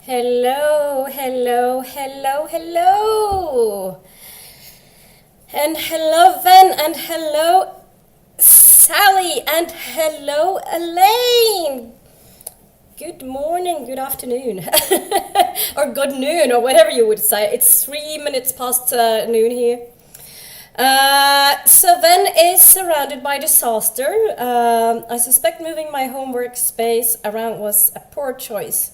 Hello, hello, hello, hello. And hello, Ven, and hello, Sally, and hello, Elaine. Good morning, good afternoon, or good noon, or whatever you would say. It's 3 minutes past noon here. So Ven is surrounded by disaster. I suspect moving my home workspace around was a poor choice.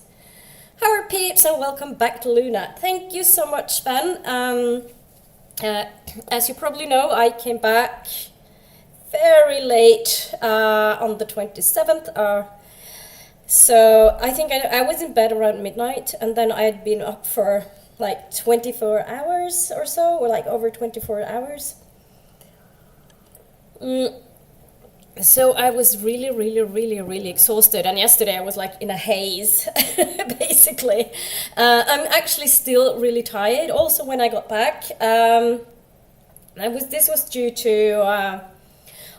How are peeps, and welcome back to Luna. Thank you so much, Ben. As you probably know, I came back very late on the 27th. So I think I was in bed around midnight, and then I had been up for like 24 hours or so, or like over 24 hours. So I was really exhausted, and yesterday I was like in a haze, basically. I'm actually still really tired. Also, when I got back, this was due to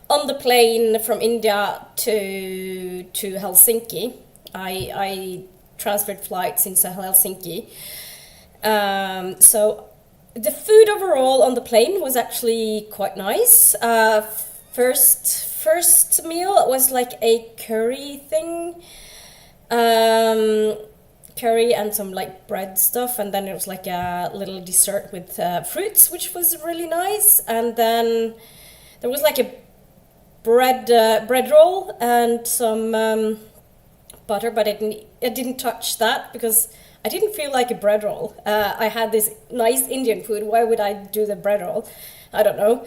on the plane from India to Helsinki. I transferred flights into Helsinki. So the food overall on the plane was actually quite nice. First meal was like a curry thing, curry and some like bread stuff, and then it was like a little dessert with fruits, which was really nice. And then there was like a bread roll and some butter, but I didn't touch that because I didn't feel like a bread roll. I had this nice Indian food. Why would I do the bread roll? I don't know.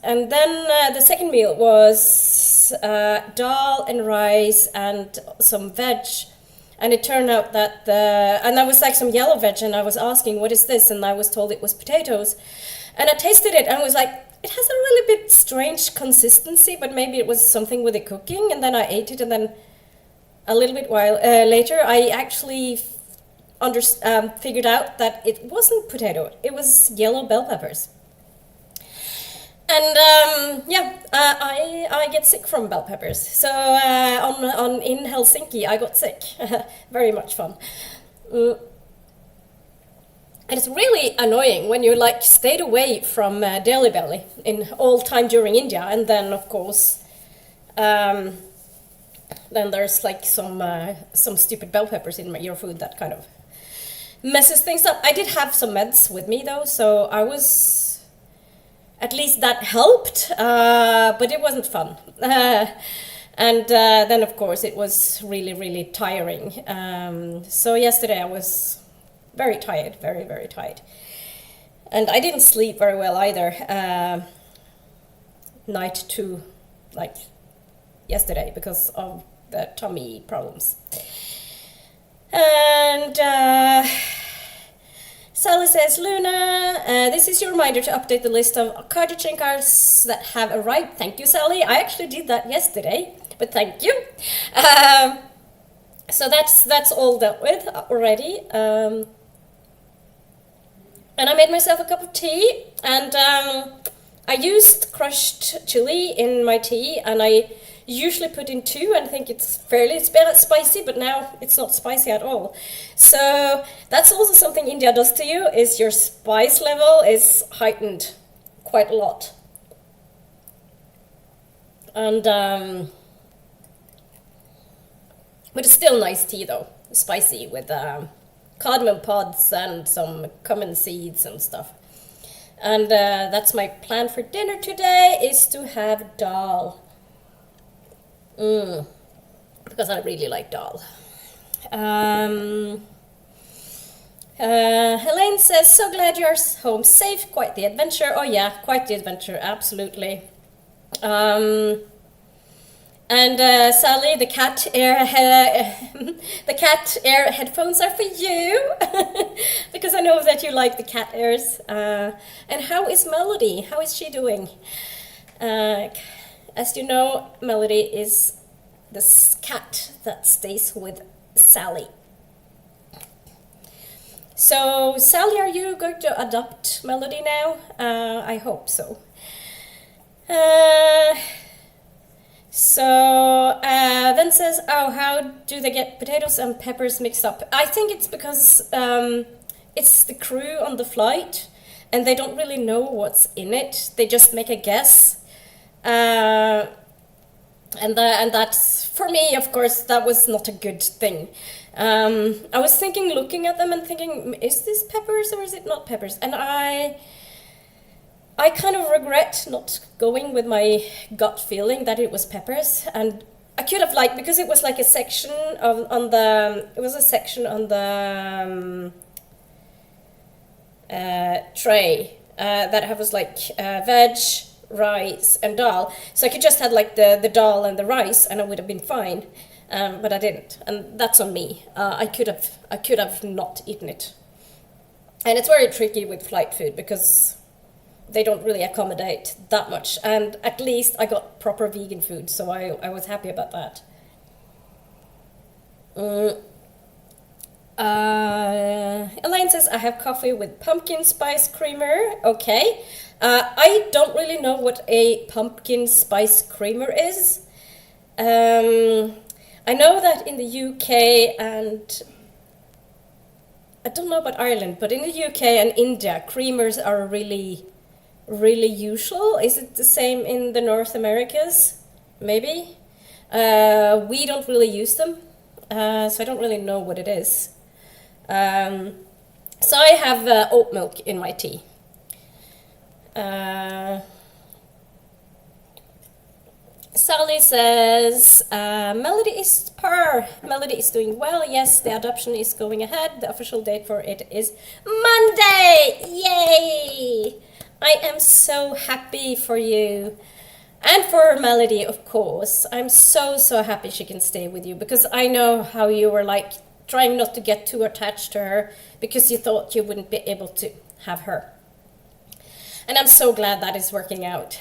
And then the second meal was dal and rice and some veg. And it turned out that and I was like some yellow veg, and I was asking, what is this? And I was told it was potatoes. And I tasted it and was like, it has a really bit strange consistency, but maybe it was something with the cooking. And then I ate it, and then a little bit while later, I actually figured out that it wasn't potato, it was yellow bell peppers. And I get sick from bell peppers. So in Helsinki, I got sick. Very much fun. And it's really annoying when you like stayed away from Delhi Belly in all time during India, and then of course, then there's like some stupid bell peppers in your food that kind of messes things up. I did have some meds with me though, so I was. At least that helped, but it wasn't fun. And then, of course, it was really tiring. So yesterday I was very tired, very tired. And I didn't sleep very well either, night 2, like yesterday, because of the tummy problems. And Sally says, Luna, this is your reminder to update the list of cottage cards that have arrived. Thank you, Sally. I actually did that yesterday, but thank you. So that's all dealt with already. And I made myself a cup of tea, and I used crushed chili in my tea, and I usually put in 2 and think it's fairly spicy, but now it's not spicy at all. So that's also something India does to you, is your spice level is heightened quite a lot. And but it's still nice tea though, spicy, with cardamom pods and some cumin seeds and stuff. And that's my plan for dinner today, is to have dal. Because I really like dal. Helene says, so glad you're home safe. Quite the adventure. Oh yeah, quite the adventure, absolutely. And Sally, the cat ear headphones are for you, because I know that you like the cat ears. And how is Melody? How is she doing? As you know, Melody is this cat that stays with Sally. So, Sally, are you going to adopt Melody now? I hope so. So then says, oh, how do they get potatoes and peppers mixed up? I think it's because it's the crew on the flight and they don't really know what's in it. They just make a guess. And that's, for me, of course, that was not a good thing. I was thinking, looking at them and thinking, is this peppers or is it not peppers? And I kind of regret not going with my gut feeling that it was peppers. And I could have because it was like a section on the tray that was veg, rice and dal. So I could just have the dal and the rice and I would have been fine. But I didn't, and that's on me. I could have not eaten it. And it's very tricky with flight food because they don't really accommodate that much. And at least I got proper vegan food, so I was happy about that. Elaine says, I have coffee with pumpkin spice creamer. Okay. I don't really know what a pumpkin spice creamer is. I know that in the UK and I don't know about Ireland, but in the UK and India, creamers are really, really usual. Is it the same in the North Americas? Maybe. We don't really use them, so I don't really know what it is. So I have oat milk in my tea. Sally says, Melody is doing well. Yes, the adoption is going ahead. The official date for it is Monday. Yay! I am so happy for you. And for Melody, of course. I'm so happy she can stay with you because I know how you were trying not to get too attached to her because you thought you wouldn't be able to have her. And I'm so glad that is working out.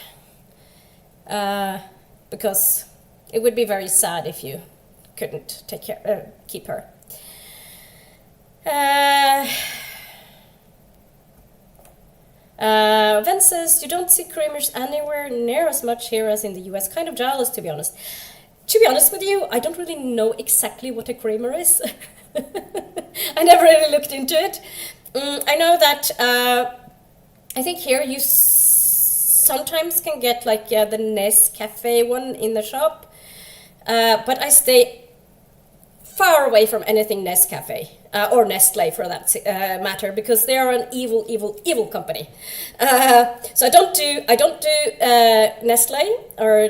Because it would be very sad if you couldn't keep her. Ven says, you don't see creamers anywhere near as much here as in the US. Kind of jealous, to be honest. To be honest with you, I don't really know exactly what a creamer is. I never really looked into it. I know that I think here you sometimes can get the Nescafe one in the shop, but I stay far away from anything Nescafe or Nestle for that matter because they are an evil company. So I don't do Nestle or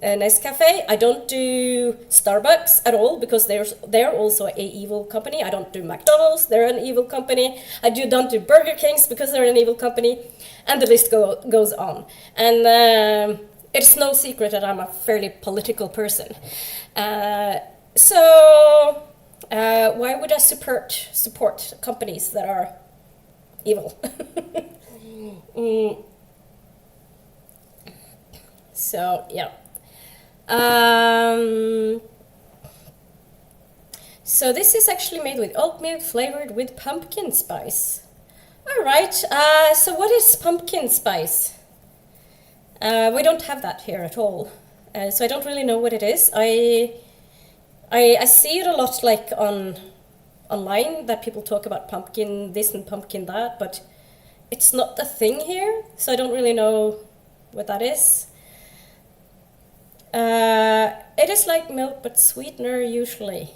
Nescafe. I don't do Starbucks at all because they're also a evil company. I don't do McDonald's, they're an evil company. I don't do Burger Kings because they're an evil company, and the list goes on. And it's no secret that I'm a fairly political person. So why would I support companies that are evil? So yeah. So this is actually made with oat milk flavored with pumpkin spice. All right. So what is pumpkin spice? We don't have that here at all. So I don't really know what it is. I see it a lot online that people talk about pumpkin this and pumpkin that, but it's not a thing here. So I don't really know what that is. It is like milk but sweetener usually.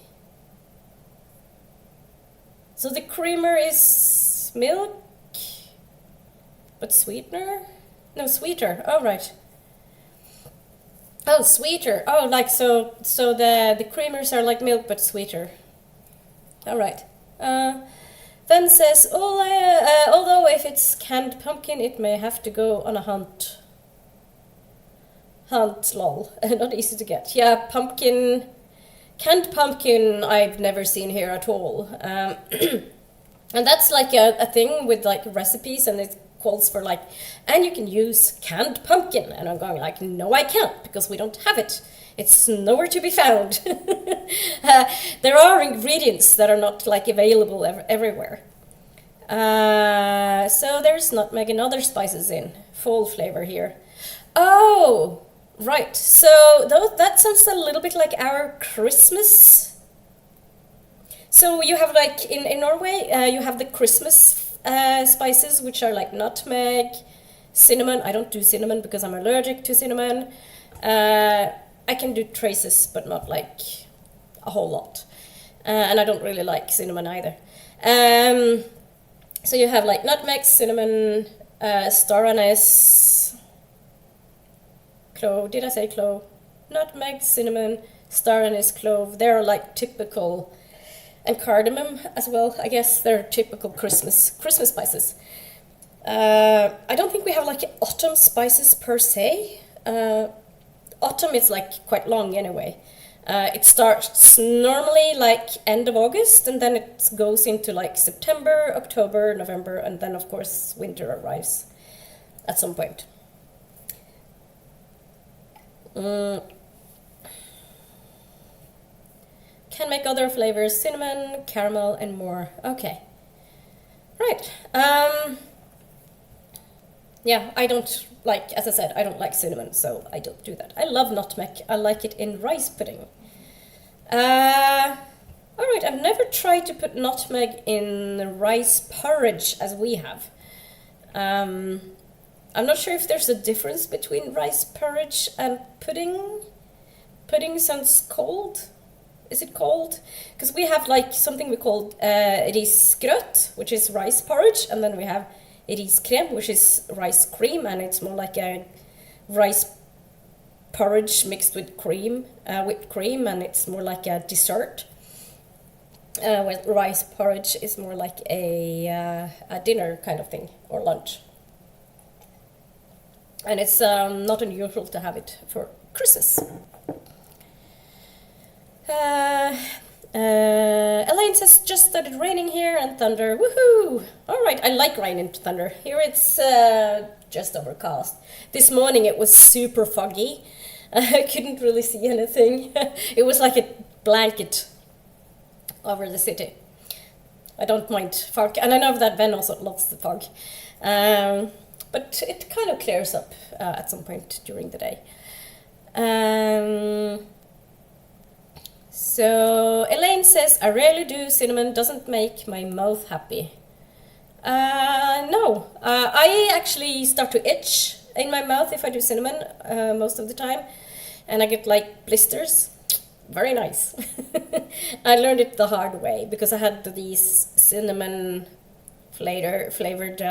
So the creamer is milk but sweetener? No, sweeter. Oh, right. Oh, sweeter. Oh, so the creamers are like milk but sweeter. All right. Then says, although if it's canned pumpkin, it may have to go on a hunt. Lol. Not easy to get. Yeah, canned pumpkin I've never seen here at all. And that's a thing with recipes, and it calls for and you can use canned pumpkin. And I'm going no I can't, because we don't have it. It's nowhere to be found. There are ingredients that are not available everywhere. So there's nutmeg and other spices in. Fall flavor here. Oh! Right, so that sounds a little bit like our Christmas. So you have like in Norway, you have the Christmas spices, which are like nutmeg, cinnamon. I don't do cinnamon because I'm allergic to cinnamon. I can do traces, but not like a whole lot. And I don't really like cinnamon either. So you have like nutmeg, cinnamon, star anise, clove. Did I say clove? Nutmeg, cinnamon, star anise, clove. They're like typical, and cardamom as well. I guess they're typical Christmas spices. I don't think we have like autumn spices per se. Autumn is like quite long anyway. It starts normally like end of August, and then it goes into like September, October, November, and then of course winter arrives at some point. Can make other flavors: cinnamon, caramel, and more. Okay. Right. Yeah, I don't like, as I said, I don't like cinnamon, so I don't do that. I love nutmeg. I like it in rice pudding. All right, I've never tried to put nutmeg in rice porridge as we have. I'm not sure if there's a difference between rice porridge and pudding. Pudding sounds cold. Is it cold? Because we have like something we call risgrøt, which is rice porridge, and then we have riskrem, which is rice cream, and it's more like a rice porridge mixed with whipped cream, and it's more like a dessert. Where rice porridge is more like a dinner kind of thing, or lunch. And it's not unusual to have it for Christmas. Elaine says, just started raining here and thunder. Woohoo! All right, I like rain and thunder. Here it's just overcast. This morning it was super foggy. I couldn't really see anything. It was like a blanket over the city. I don't mind fog, and I know that Ben also loves the fog. But it kind of clears up at some point during the day. So Elaine says, I rarely do. Cinnamon doesn't make my mouth happy. No, I actually start to itch in my mouth if I do cinnamon most of the time, and I get like blisters. Very nice. I learned it the hard way because I had these cinnamon flavored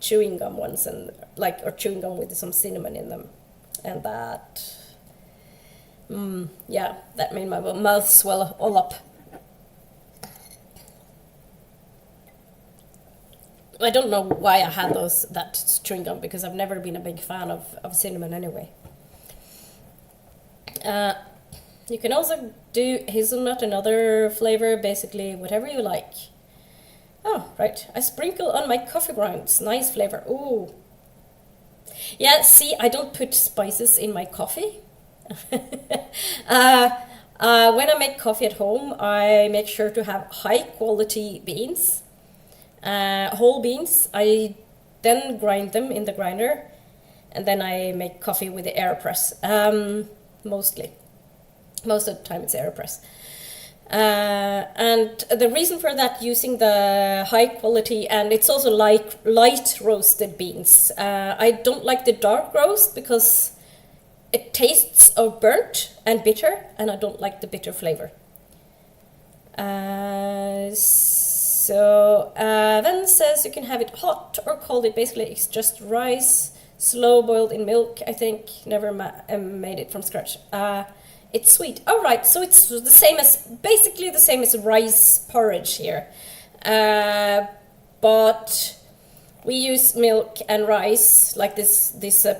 chewing gum ones, and or chewing gum with some cinnamon in them, and that. Yeah, that made my mouth swell all up. I don't know why I had that chewing gum, because I've never been a big fan of cinnamon anyway. You can also do hazelnut, another flavor, basically whatever you like. Oh, right. I sprinkle on my coffee grounds. Nice flavor. Ooh. Yeah, see, I don't put spices in my coffee. When I make coffee at home, I make sure to have high quality beans, whole beans. I then grind them in the grinder, and then I make coffee with the AeroPress. Mostly. Most of the time it's AeroPress. And the reason for that, using the high quality, and it's also light roasted beans. I don't like the dark roast because it tastes of burnt and bitter, and I don't like the bitter flavor. So then says you can have it hot or cold. It basically it's just rice, slow boiled in milk. I think never made it from scratch. It's sweet. All right, so it's basically the same as rice porridge here, but we use milk and rice, like this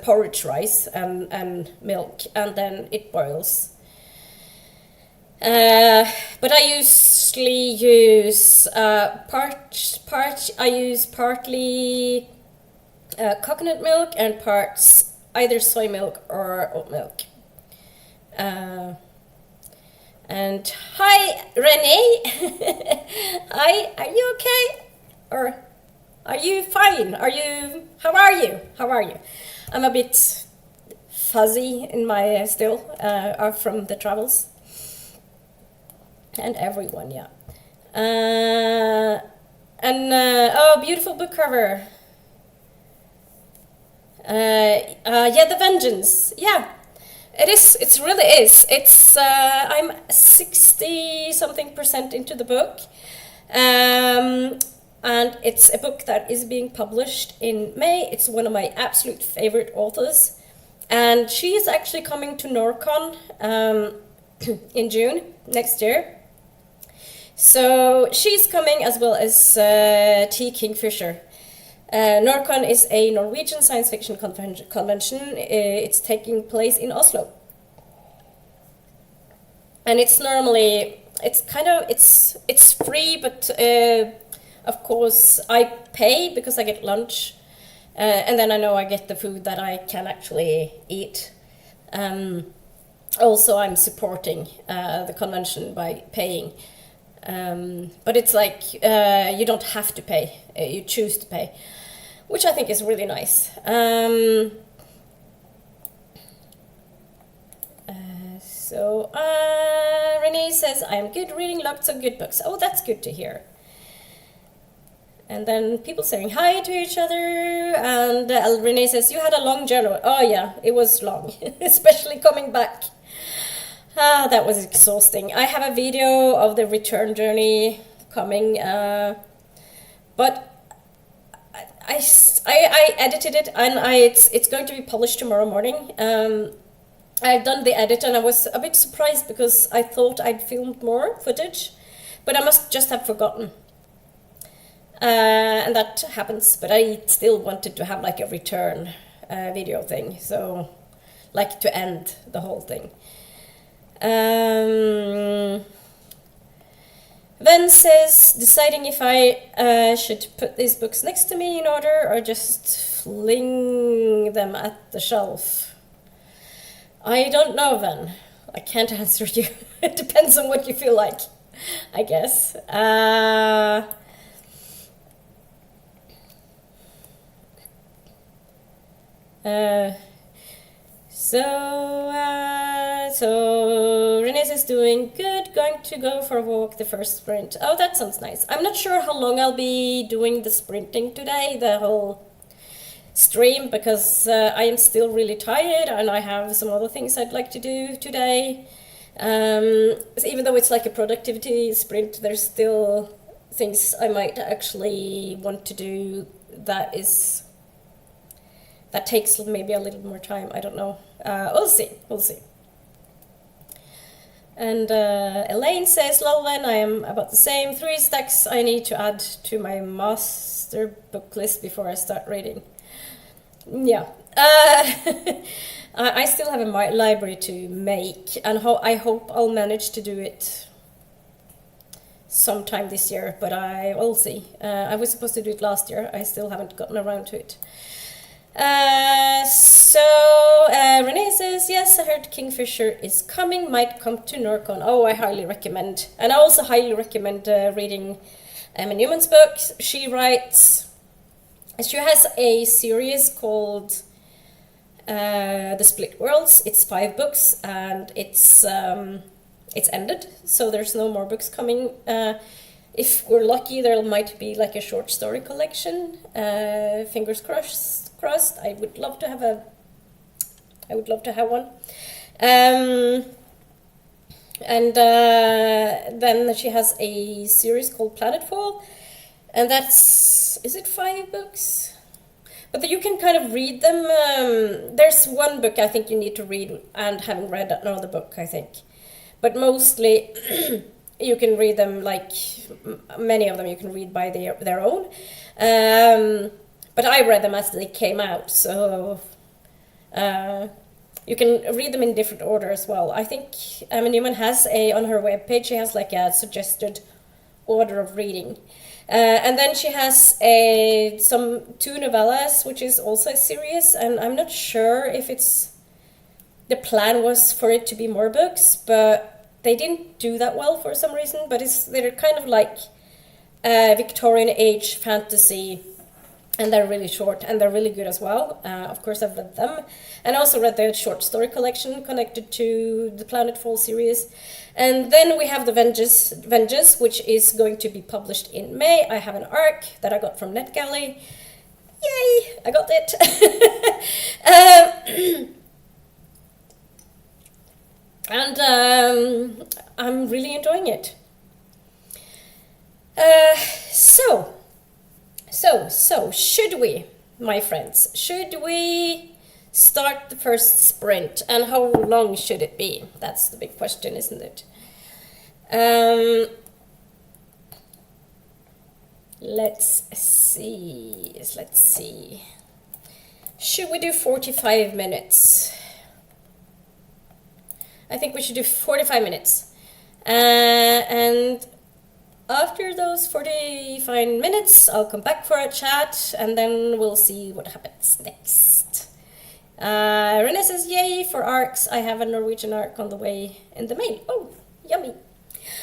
porridge rice and milk, and then it boils. But I usually use I use partly coconut milk and parts either soy milk or oat milk. And hi, Renee. Hi, are you okay? Or are you fine? How are you? I'm a bit fuzzy in my still are from the travels. And everyone, yeah. Oh, beautiful book cover. Yeah, The Vengeance. Yeah, it is. It really is. It's. I'm 60-something% into the book, and it's a book that is being published in May. It's one of my absolute favorite authors, and she is actually coming to Norcon in June next year. So she's coming, as well as T. Kingfisher. Norcon is a Norwegian science fiction convention. It's taking place in Oslo. And it's normally, it's free, but of course I pay because I get lunch. And then I know I get the food that I can actually eat. Also, I'm supporting the convention by paying. But it's like, you don't have to pay, you choose to pay, which I think is really nice. Renee says, I am good reading lots of good books. Oh, that's good to hear. And then people saying hi to each other, and Renee says, you had a long journey. Oh yeah, it was long, especially coming back. That was exhausting. I have a video of the return journey coming, but I edited it, and it's going to be published tomorrow morning. I've done the edit, and I was a bit surprised because I thought I'd filmed more footage, but I must just have forgotten. And that happens, but I still wanted to have like a return video thing, so like to end the whole thing. Then says, deciding if I should put these books next to me in order or just fling them at the shelf. I don't know, Ven. I can't answer you. It depends on what you feel like, I guess. So Renee is doing good, going to go for a walk, the first sprint. Oh, that sounds nice. I'm not sure how long I'll be doing the sprinting today, the whole stream, because I am still really tired and I have some other things I'd like to do today. Even though it's like a productivity sprint, there's still things I might actually want to do that takes maybe a little more time. I don't know. We'll see. And Elaine says, Lolven, I am about the same. 3 stacks I need to add to my master book list before I start reading. Yeah. I still have a library to make, and I hope I'll manage to do it sometime this year, but I will see. I was supposed to do it last year. I still haven't gotten around to it. Renee says, yes, I heard Kingfisher is coming, might come to Norcon. Oh, I highly recommend. And I also highly recommend reading Emma Newman's books. She has a series called The Split Worlds. It's 5 books, and it's ended, so there's no more books coming. If we're lucky, there might be like a short story collection. Fingers crossed. I would love to have one. Then she has a series called Planetfall, and is it 5 books? But you can kind of read them. There's one book I think you need to read, and having read another book, I think. But mostly you can read them, like many of them you can read by their own. But I read them as they came out, so you can read them in different order as well. I think Emma Newman has on her webpage, she has like a suggested order of reading. And then she has 2 novellas, which is also a series, and I'm not sure if the plan was for it to be more books, but they didn't do that well for some reason. But they're kind of like Victorian age fantasy and they're really short and they're really good as well. Of course, I've read them, and I also read the short story collection connected to the Planetfall series. And then we have the Vengeance, which is going to be published in May. I have an arc that I got from NetGalley. Yay, I got it. And I'm really enjoying it. So, should we, my friends, should we start the first sprint? And how long should it be? That's the big question, isn't it? Let's see. Should we do 45 minutes? I think we should do 45 minutes. And after those 45 minutes, I'll come back for a chat, and then we'll see what happens next. Renee says, yay for arcs. I have a Norwegian arc on the way in the mail. Oh, yummy.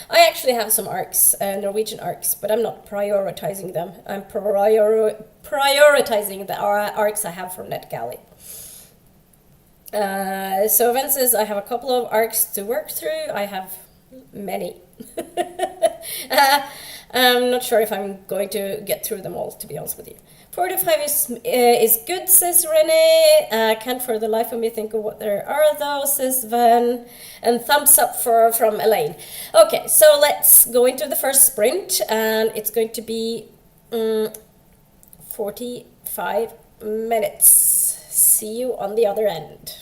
I actually have some arcs, Norwegian arcs, but I'm not prioritizing them. I'm prioritizing the arcs I have from NetGalley. So Ven says, I have a couple of arcs to work through. I have many. I'm not sure if I'm going to get through them all, to be honest with you. 45 is good, says Renee. Can't for the life of me think of what there are though, says Van. And thumbs up from Elaine. Okay, so let's go into the first sprint, and it's going to be 45 minutes. See you on the other end.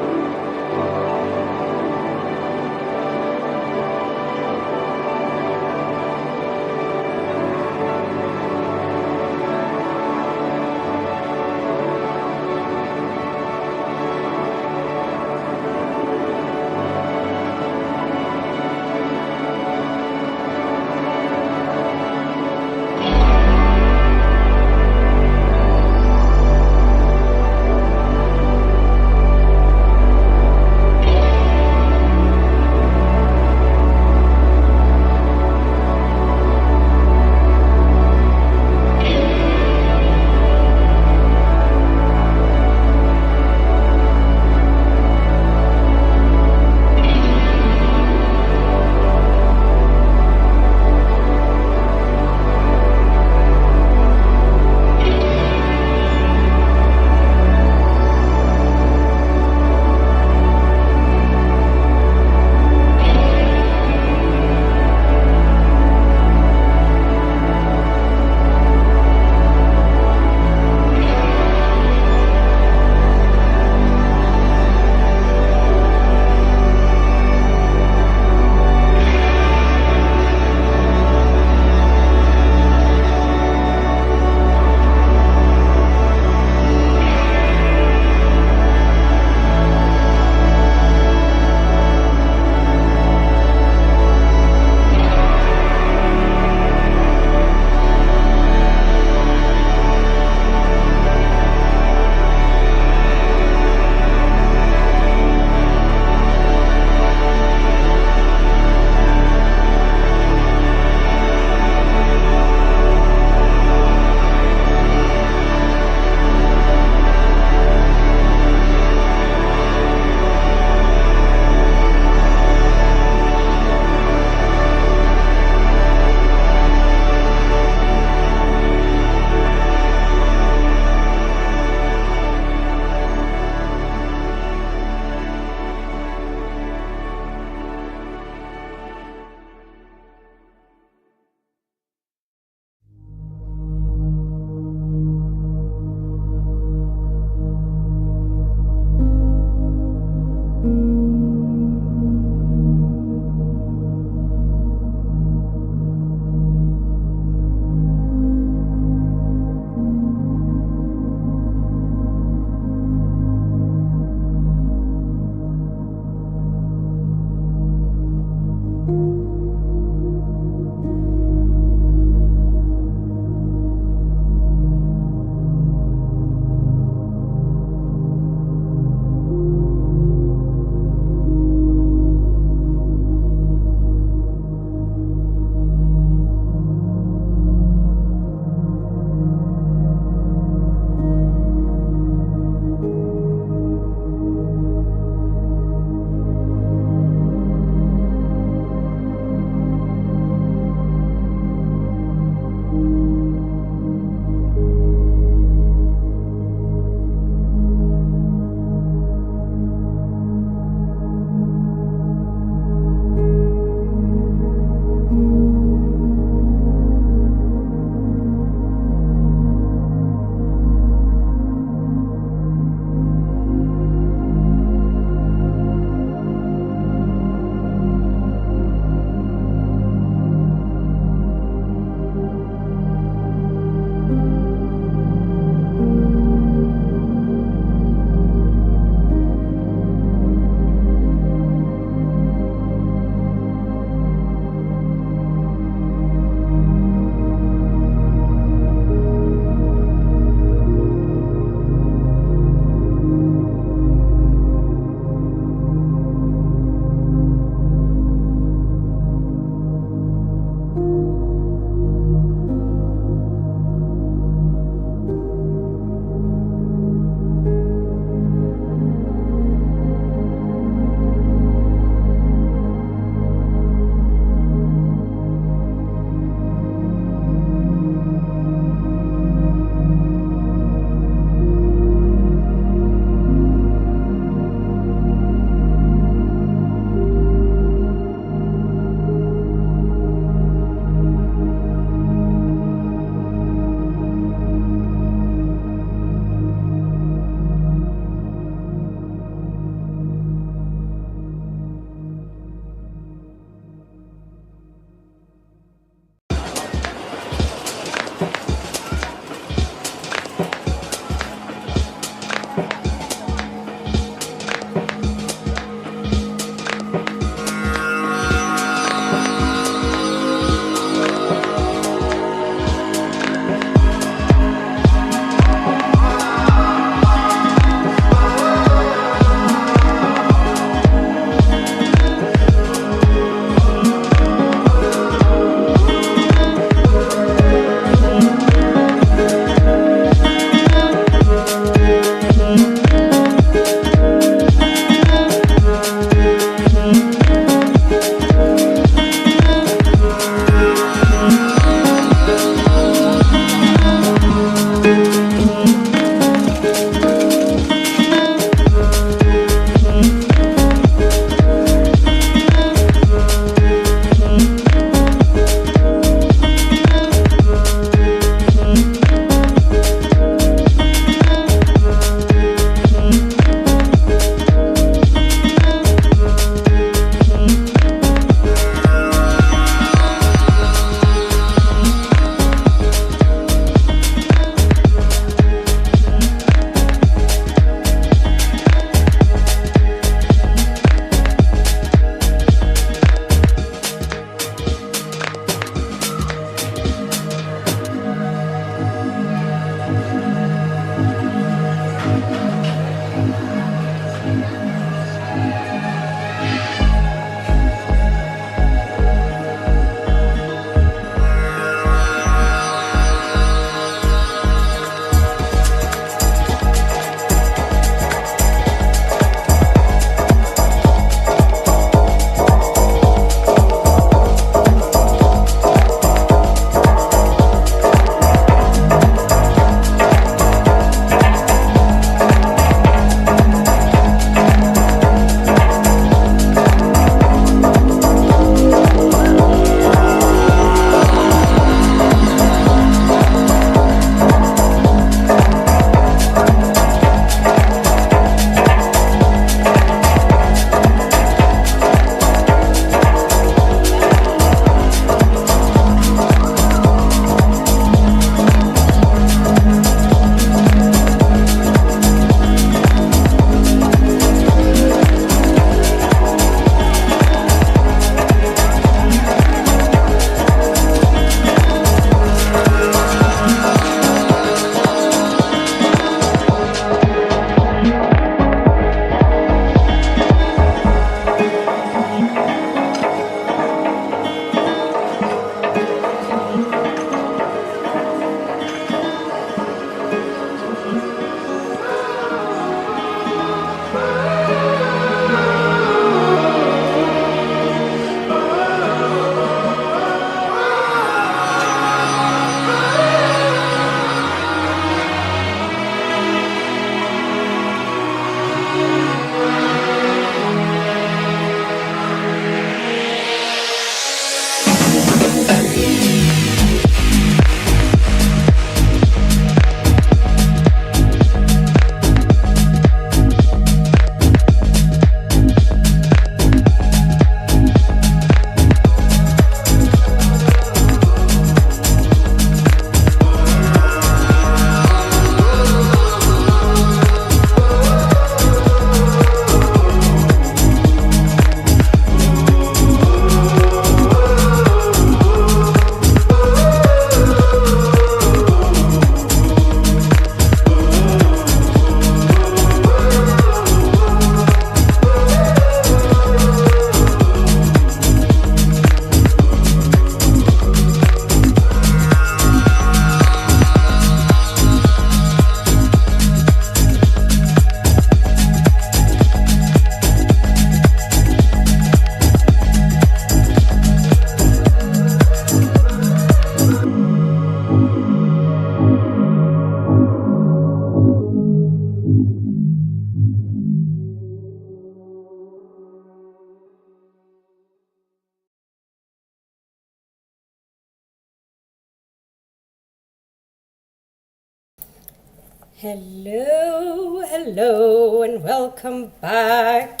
Hello, hello, and welcome back.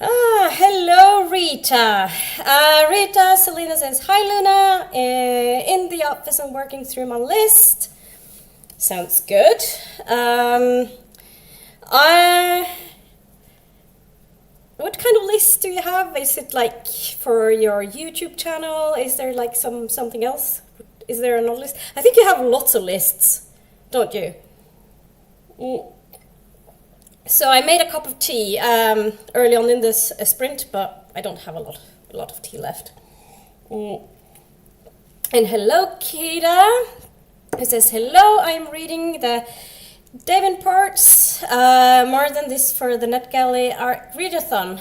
Hello, Rita. Rita Selena says, hi, Luna. In the office, I'm working through my list. Sounds good. What kind of list do you have? Is it like for your YouTube channel? Is there like something else? Is there another list? I think you have lots of lists, don't you? So I made a cup of tea early on in this sprint, but I don't have a lot of tea left. And hello, Kira. It says, hello, I'm reading the Davenport's More Than This for the NetGalley Art Readathon.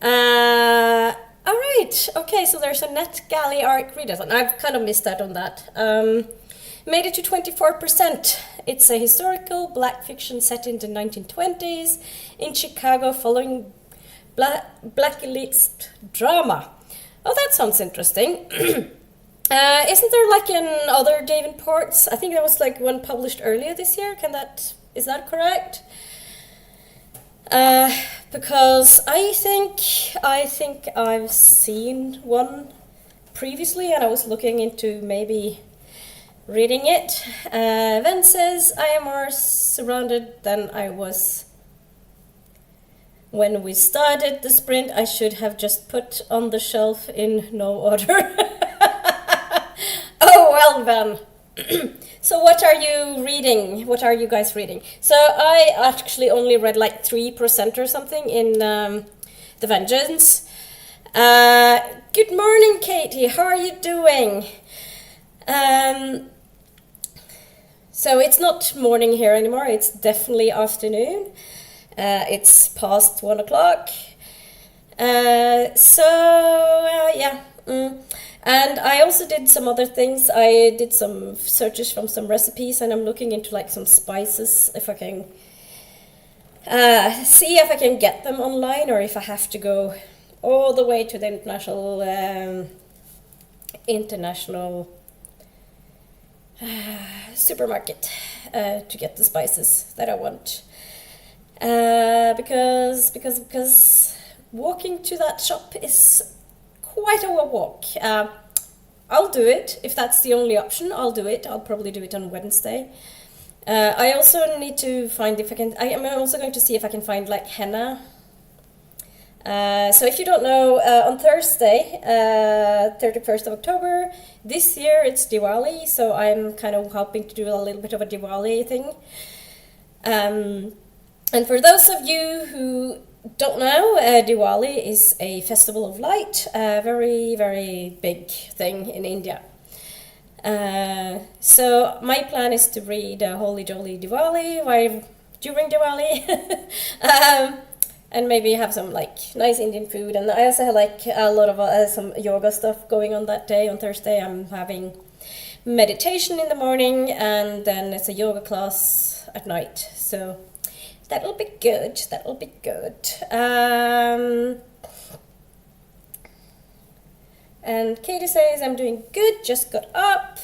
All right, okay, so there's a NetGalley Art Readathon. I've kind of missed out on that. Made it to 24%. It's a historical black fiction set in the 1920s in Chicago following black elite drama. Oh, that sounds interesting. Isn't there like other Davenports? I think there was like one published earlier this year. Is that correct? Because I think I've seen one previously, and I was looking into maybe reading it. Ven says, I am more surrounded than I was when we started the sprint. I should have just put on the shelf in no order. Oh, well, Ven. So what are you reading? What are you guys reading? So I actually only read like 3% or something in The Vengeance. Good morning, Katie. How are you doing? So it's not morning here anymore. It's definitely afternoon. It's past 1 o'clock. And I also did some other things. I did some searches from some recipes, and I'm looking into like some spices, if I can see if I can get them online, or if I have to go all the way to the international supermarket to get the spices that I want. Because walking to that shop is quite a walk. I'll do it if that's the only option. I'll do it. I'll probably do it on Wednesday. I also need to find if I can. I am also going to see if I can find like henna. So if you don't know, on Thursday, 31st of October, this year it's Diwali, so I'm kind of hoping to do a little bit of a Diwali thing. And for those of you who don't know, Diwali is a festival of light, a very, very big thing in India. So my plan is to read Holy Jolly Diwali during Diwali, and maybe have some like nice Indian food. And I also have like a lot of some yoga stuff going on that day. On Thursday I'm having meditation in the morning, and then it's a yoga class at night. So that'll be good. That'll be good. And Katie says, I'm doing good, just got up.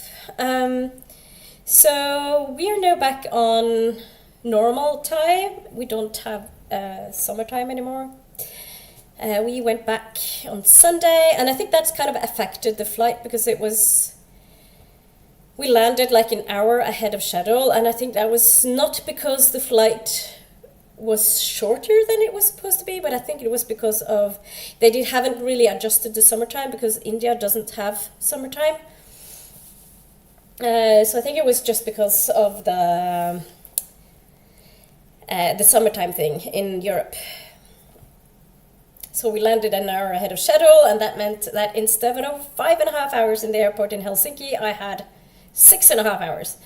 So we are now back on normal time. We don't have summertime anymore. We went back on Sunday, and I think that's kind of affected the flight because we landed like an hour ahead of schedule, and I think that was not because the flight was shorter than it was supposed to be, but I think it was because of haven't really adjusted to summertime, because India doesn't have summertime. So I think it was just because of the summertime thing in Europe. So we landed an hour ahead of schedule, and that meant that instead of 5.5 hours in the airport in Helsinki, I had 6.5 hours.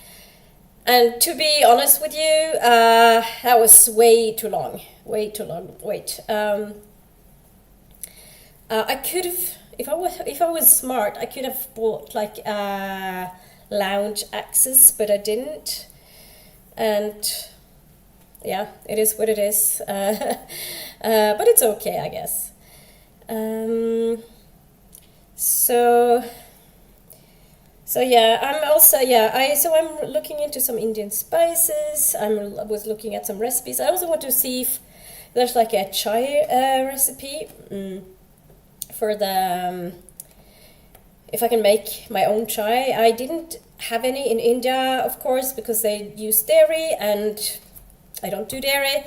And to be honest with you, that was way too long wait. I could have, if I was smart, I could have bought like lounge access, but I didn't. And yeah, it is what it is. But it's okay, I guess. So So yeah, I'm also I'm looking into some Indian spices. I was looking at some recipes. I also want to see if there's like a chai recipe for the if I can make my own chai. I didn't have any in India, of course, because they use dairy, and I don't do dairy.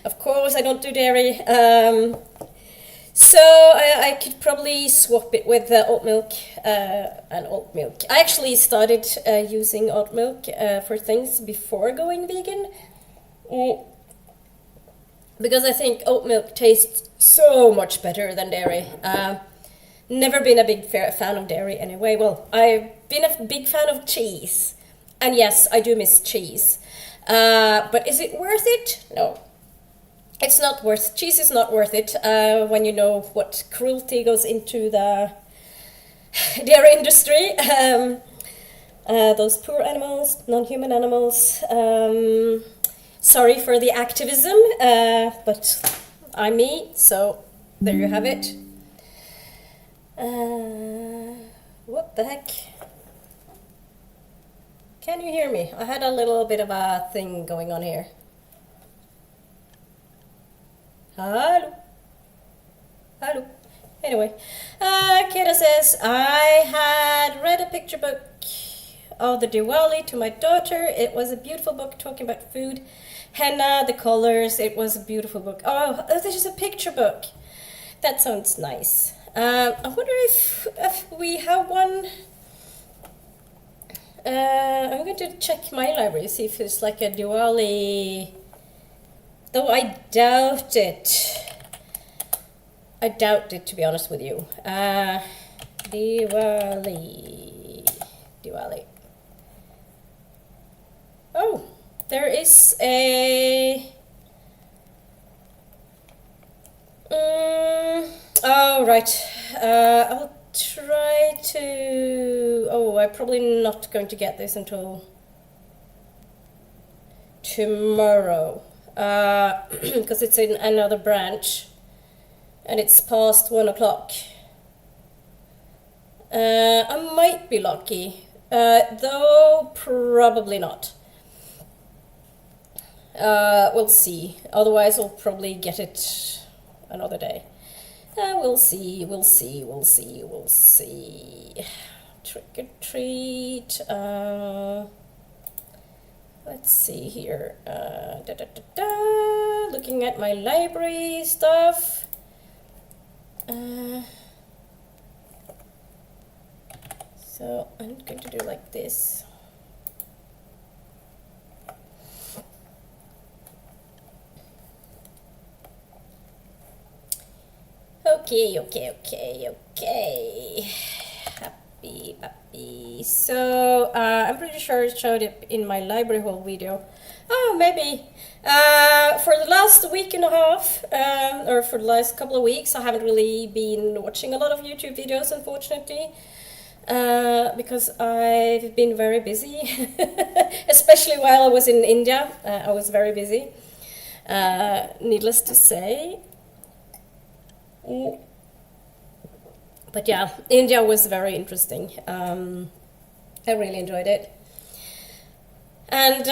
Of course, I don't do dairy. So I could probably swap it with oat milk and oat milk. I actually started using oat milk for things before going vegan. Because I think oat milk tastes so much better than dairy. Never been a big fan of dairy anyway. Well, I've been a big fan of cheese. And yes, I do miss cheese. But is it worth it? No. It's not worth, cheese is not worth it when you know what cruelty goes into the dairy industry. Those poor animals, non-human animals. Sorry for the activism, but I'm me, so there you have it. What the heck? Can you hear me? I had a little bit of a thing going on here. Hello? Hello? Anyway, Kira says, I had read a picture book of the Diwali to my daughter. It was a beautiful book talking about food, henna, the colors. It was a beautiful book. Oh, this is a picture book. That sounds nice. I wonder if we have one. I'm going to check my library, see if it's like a Diwali. Though I doubt it. I doubt it, to be honest with you. Diwali. Oh, there is a... oh, right. I'll try to... Oh, I'm probably not going to get this until tomorrow. Because it's in another branch. And it's past 1 o'clock. I might be lucky. Though probably not. We'll see. Otherwise I'll probably get it another day. We'll see. Trick or treat. Let's see here. Looking at my library stuff. So I'm going to do like this. Okay. Happy. So I'm pretty sure it showed it in my library haul video. Oh, maybe. For the last week and a half, or for the last couple of weeks, I haven't really been watching a lot of YouTube videos, unfortunately. Because I've been very busy, especially while I was in India. I was very busy, needless to say. But yeah, India was very interesting. I really enjoyed it. And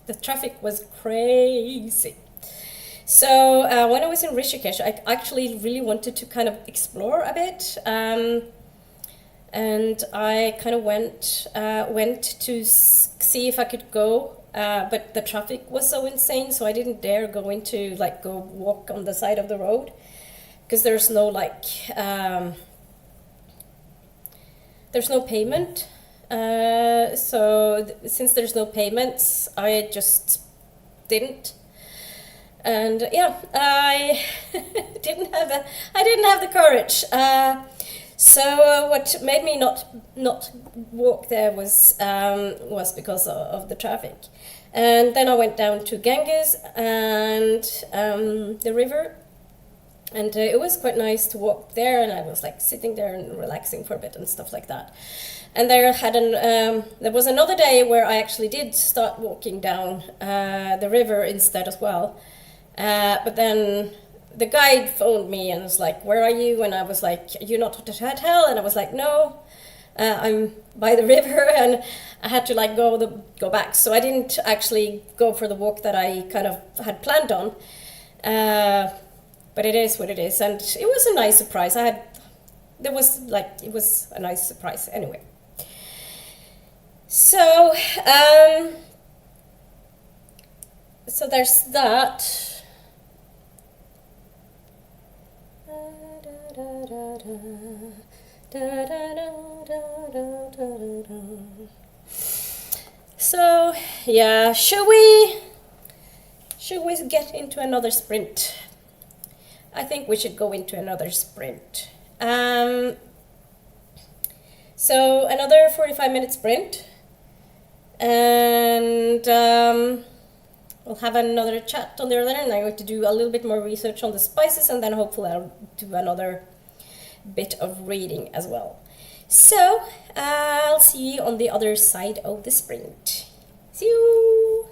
the traffic was crazy. So when I was in Rishikesh, I actually really wanted to kind of explore a bit. And I kind of went to see if I could go, but the traffic was so insane, so I didn't dare go walk on the side of the road, because there's no there's no payment. Since there's no payments, I just didn't. And yeah, I didn't have the courage. So what made me not walk there was because of the traffic. And then I went down to Ganges and the river, and it was quite nice to walk there. And I was like sitting there and relaxing for a bit and stuff like that. And there was another day where I actually did start walking down the river instead as well. But then the guide phoned me and was like, "Where are you?" And I was like, "You're not at the hotel?" And I was like, "No, I'm by the river, and I had to like go back. So I didn't actually go for the walk that I kind of had planned on. But it is what it is, and it was a nice surprise. It was a nice surprise anyway. So so there's that. So yeah, should we get into another sprint? I think we should go into another sprint. So another 45-minute sprint, and we'll have another chat on the other end. I'm going to do a little bit more research on the spices, and then hopefully I'll do another bit of reading as well. So I'll see you on the other side of the sprint. See you!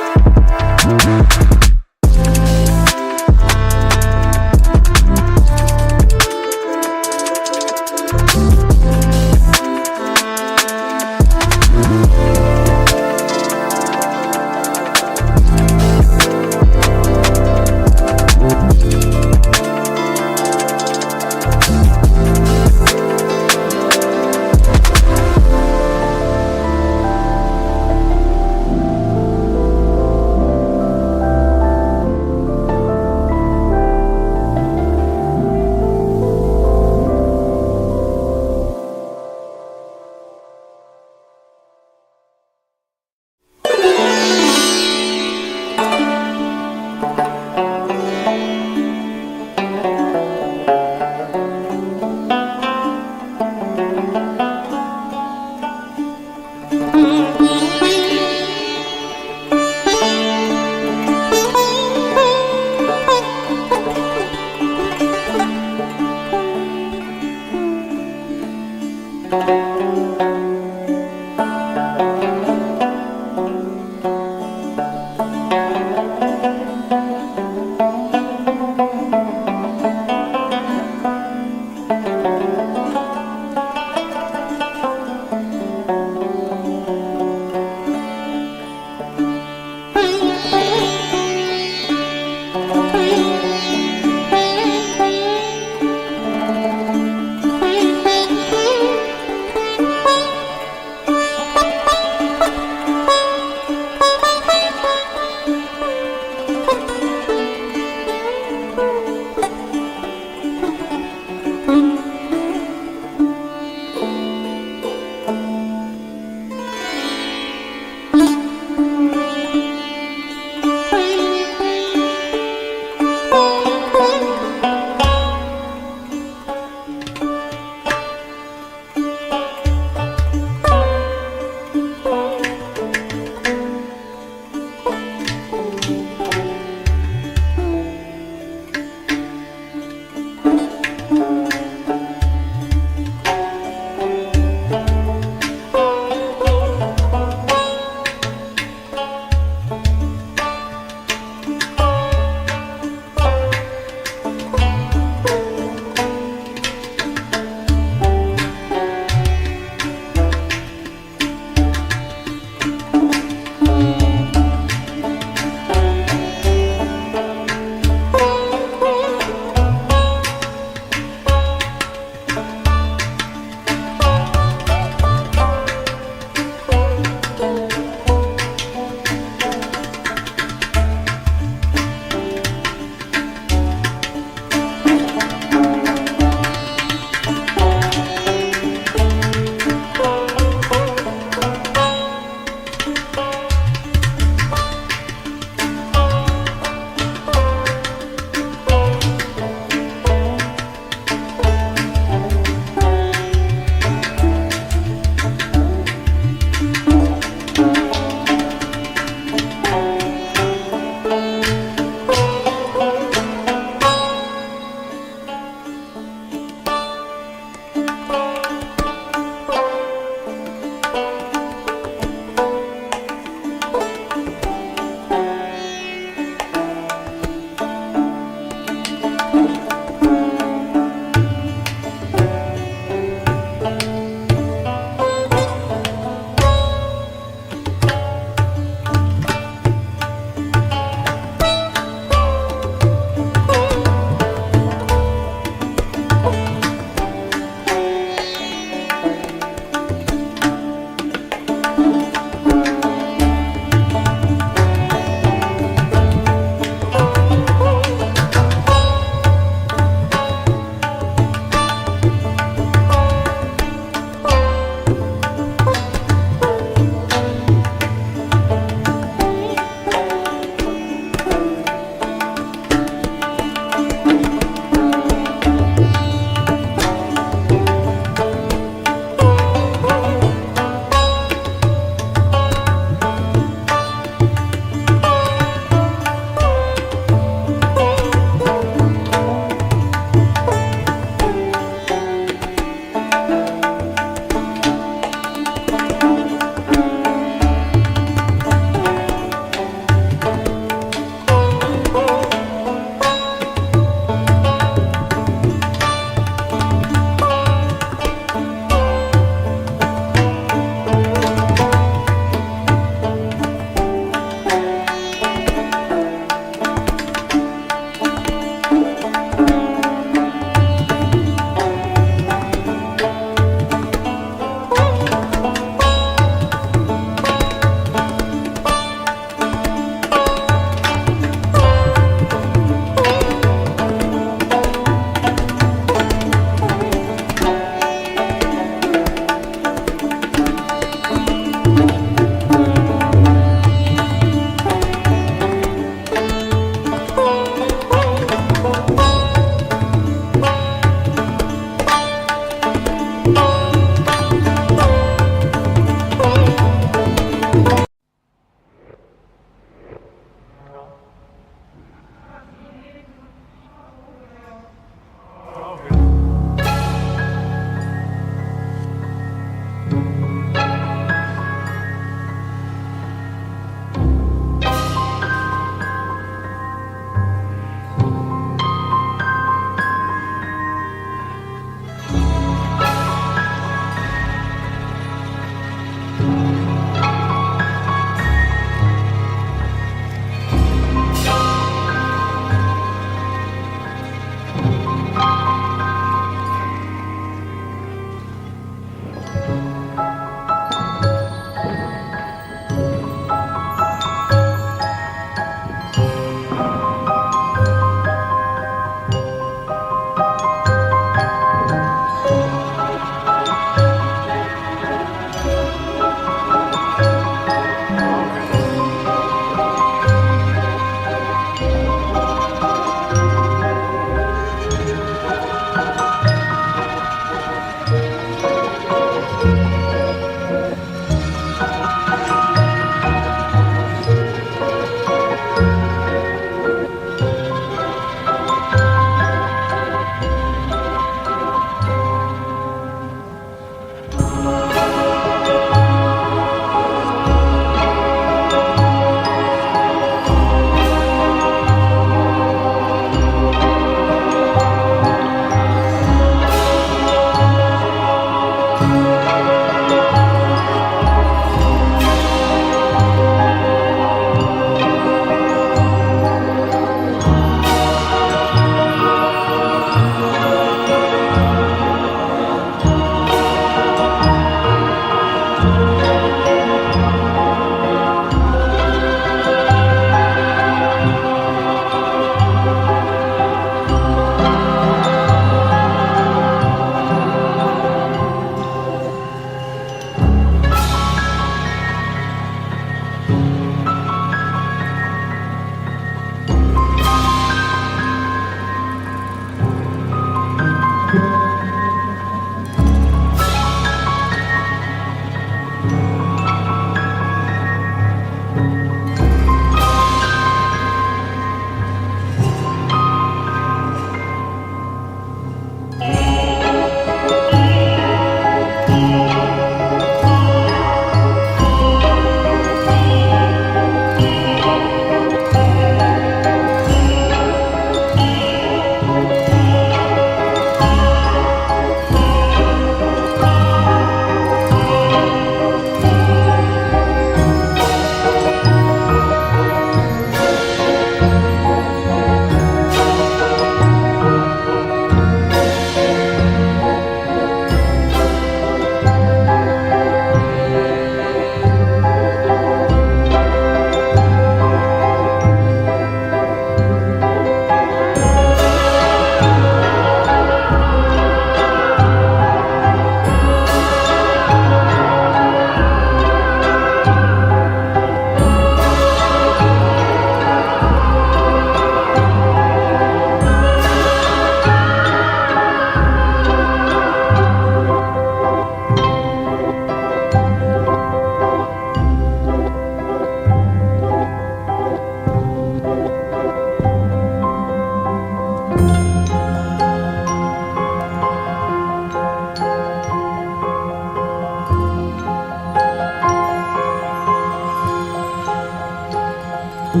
All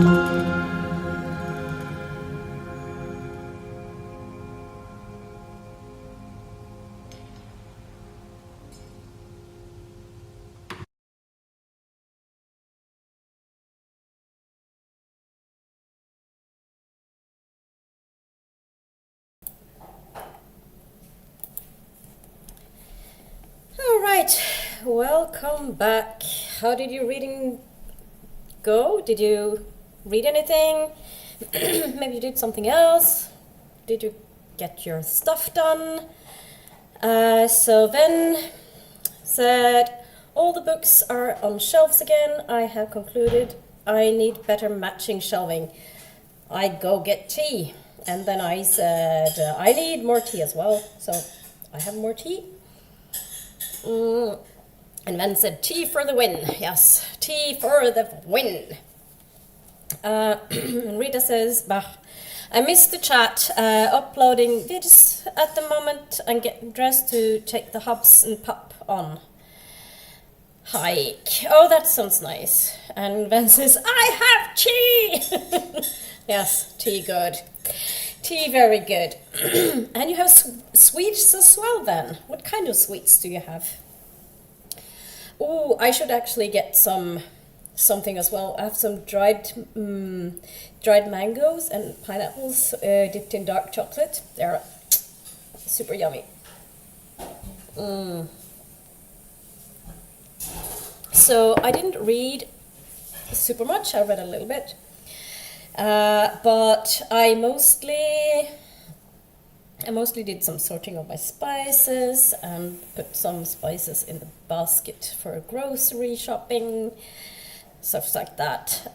right, welcome back. How did your reading go? Did you read anything? Maybe you did something else? Did you get your stuff done? So then said, all the books are on shelves again. I have concluded I need better matching shelving. I go get tea. And then I said, I need more tea as well. So I have more tea. And then said, tea for the win. Yes, tea for the win. And Rita says, bah, I missed the chat, uploading vids at the moment and getting dressed to take the hubs and pup on hike. Oh, that sounds nice. And Ven says, I have tea! Yes, tea good. Tea very good. And you have sweets as well then. What kind of sweets do you have? Oh, I should actually get something as well. I have some dried mangoes and pineapples dipped in dark chocolate. They're super yummy. So I didn't read super much. I read a little bit. But I mostly did some sorting of my spices and put some spices in the basket for grocery shopping, stuff like that.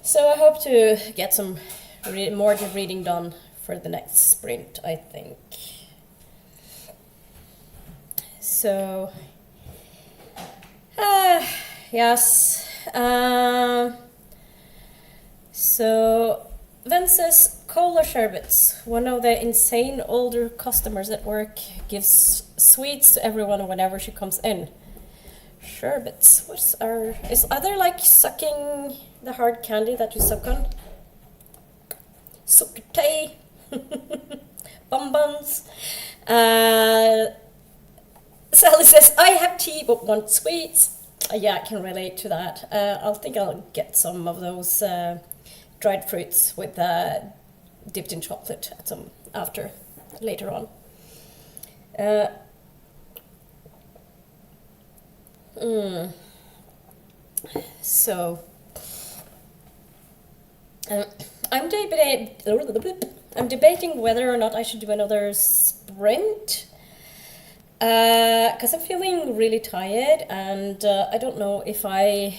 So I hope to get some more reading done for the next sprint, I think. So, yes. So, Vence's cola sherbets. One of the insane older customers at work gives sweets to everyone whenever she comes in. Sherbets. Are they like sucking the hard candy that you suck on? Sukkertei. Bonbons. Sally says, I have tea but want sweets. Yeah, I can relate to that. I'll get some of those dried fruits with dipped in chocolate at some later on. So I'm debating whether or not I should do another sprint. Because I'm feeling really tired and I don't know if I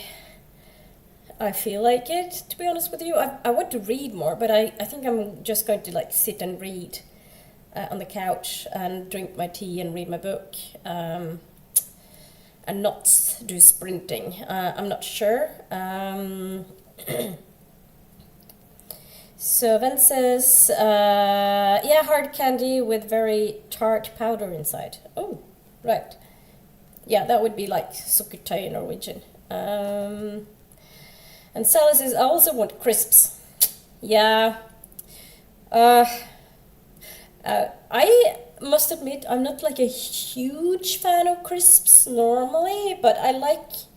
feel like it, to be honest with you. I want to read more, but I think I'm just going to like sit and read on the couch and drink my tea and read my book and not do sprinting. I'm not sure. So Ven says, yeah, hard candy with very tart powder inside. Oh, right. Yeah, that would be like sukkertøy in Norwegian. And Sally says, I also want crisps. Yeah. I must admit, I'm not like a huge fan of crisps normally, but I like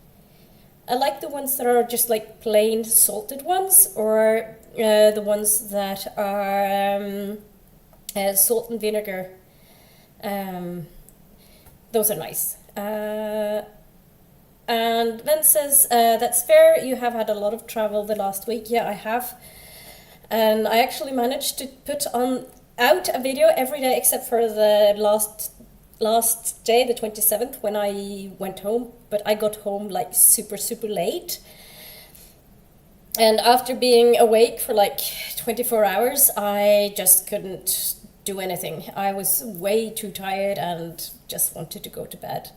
the ones that are just like plain salted ones, or the ones that are salt and vinegar. Those are nice. And Ven says, that's fair, you have had a lot of travel the last week. Yeah, I have. And I actually managed to put out a video every day except for the last day, the 27th, when I went home. But I got home like super, super late. And after being awake for like 24 hours, I just couldn't do anything. I was way too tired and just wanted to go to bed.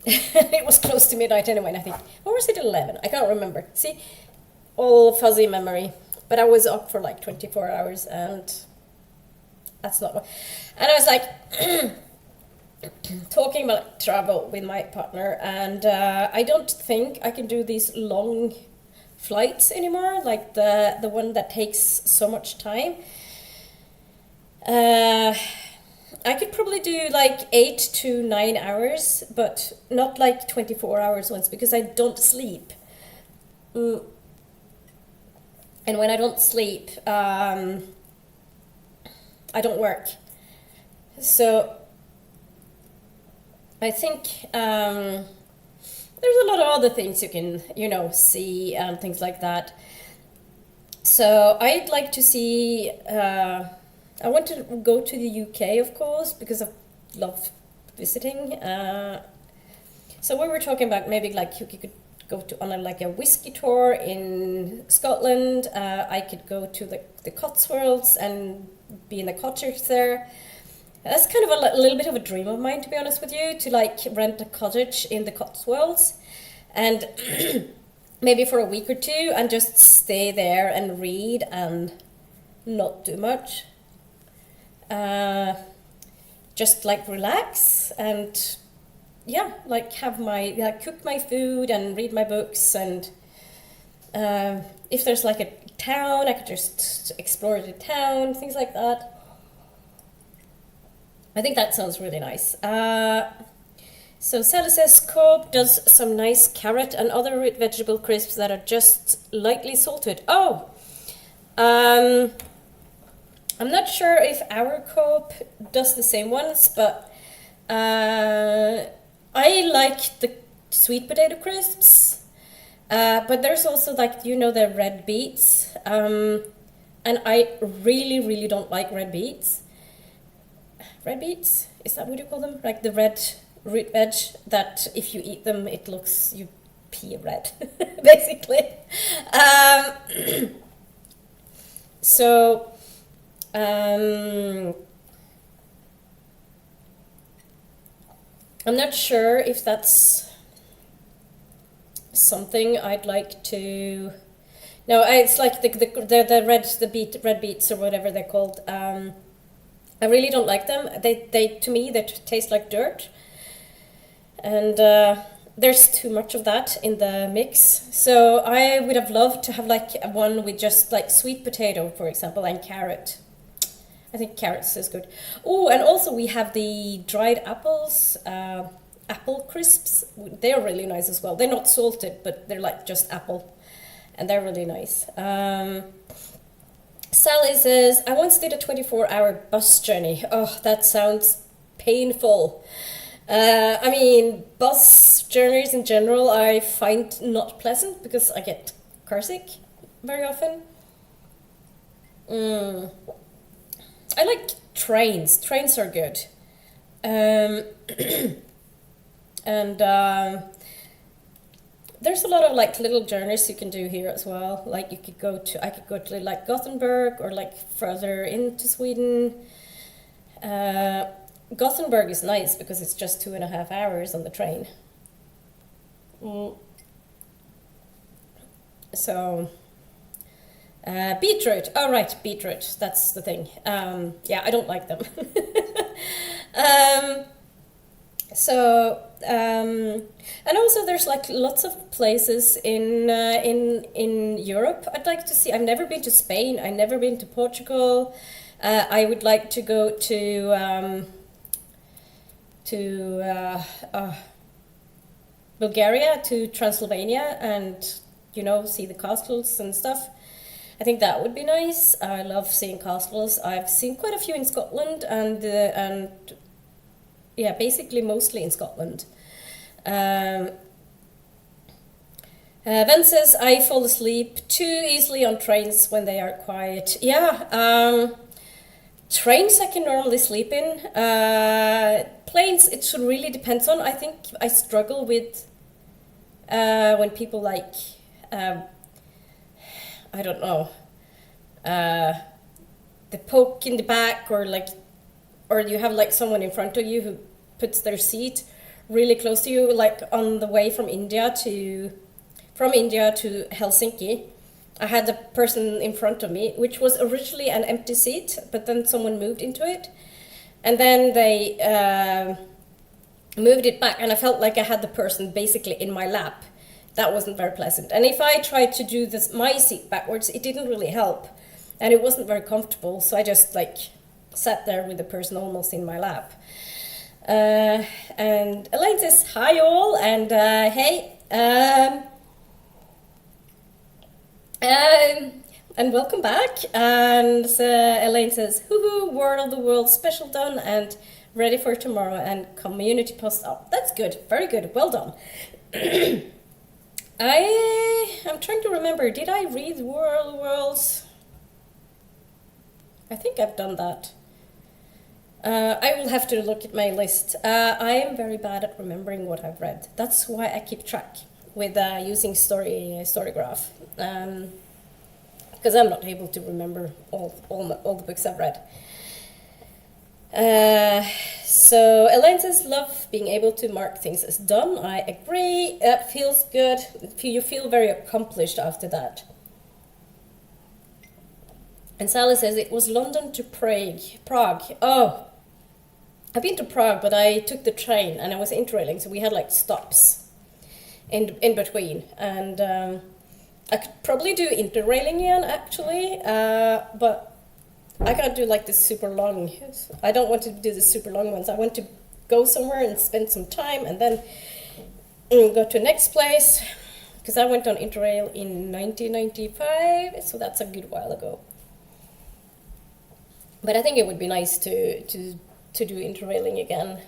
It was close to midnight anyway, and I think, or was it 11? I can't remember. See, all fuzzy memory. But I was up for like 24 hours, and that's not what. And I was like, talking about travel with my partner, and I don't think I can do these long flights anymore, like the one that takes so much time. I could probably do like 8 to 9 hours, but not like 24 hours ones because I don't sleep. Mm. And when I don't sleep, I don't work. So I think there's a lot of other things you can, see and things like that. So I'd like to see. I want to go to the UK, of course, because I love visiting. So we were talking about maybe like you could go to on a whiskey tour in Scotland. I could go to the Cotswolds and be in a cottage there. That's kind of a little bit of a dream of mine, to be honest with you, to like rent a cottage in the Cotswolds and maybe for a week or two and just stay there and read and not do much. Just like relax and have cook my food and read my books, and if there's like a town, I could just explore the town, things like that. I think that sounds really nice. So Sally says Coop does some nice carrot and other root vegetable crisps that are just lightly salted. Oh, I'm not sure if our Coop does the same ones, but I like the sweet potato crisps. But there's also the red beets, and I really, really don't like red beets. Red beets? Is that what you call them? Like the red root veg that if you eat them, you pee red, basically. So, I'm not sure if that's something I'd like to. No, it's like the red beets or whatever they're called. I really don't like them. They to me they taste like dirt, and there's too much of that in the mix. So I would have loved to have like one with just like sweet potato, for example, and carrot. I think carrots is good. Oh, and also we have the dried apples, apple crisps. They're really nice as well. They're not salted, but they're like just apple, and they're really nice. Sally says, I once did a 24-hour bus journey. Oh, that sounds painful. I mean, bus journeys in general I find not pleasant because I get carsick very often. I like trains. Trains are good. And there's a lot of like little journeys you can do here as well. Like I could go to like Gothenburg or like further into Sweden. Gothenburg is nice because it's just 2.5 hours on the train. So, beetroot. Oh, right, beetroot. That's the thing. Yeah, I don't like them. And also there's like lots of places in Europe I'd like to see. I've never been to Spain. I've never been to Portugal. I would like to go to Bulgaria, to Transylvania, and see the castles and stuff. I think that would be nice. I love seeing castles. I've seen quite a few in Scotland and yeah, basically mostly in Scotland. Ben says, I fall asleep too easily on trains when they are quiet. Yeah, trains I can normally sleep in. Planes, it should really depends on. I think I struggle with when people like, I don't know, the poke in the back, or you have like someone in front of you who puts their seat really close to you, like on the way from India to Helsinki. I had the person in front of me, which was originally an empty seat, but then someone moved into it, and then they moved it back, and I felt like I had the person basically in my lap, that wasn't very pleasant. And if I tried to do this my seat backwards, it didn't really help, and it wasn't very comfortable. So I just like sat there with the person almost in my lap. And Elaine says hi all, and hey, and welcome back. And Elaine says, hoo-hoo, word of the world special done and ready for tomorrow, and community post up. That's good, very good, well done. I'm trying to remember, did I read World of Worlds? I think I've done that. I will have to look at my list. I am very bad at remembering what I've read. That's why I keep track with using Storygraph. Because I'm not able to remember all the books I've read. So Elaine says, love being able to mark things as done. I agree. That feels good. You feel very accomplished after that. And Sally says it was London to Prague. Oh, I've been to Prague, but I took the train and I was interrailing, so we had like stops in between. And I could probably do interrailing again, actually, but I can't do like the super long. I don't want to do the super long ones. I want to go somewhere and spend some time and then go to the next place, because I went on Interrail in 1995, so that's a good while ago. But I think it would be nice to do interrailing again.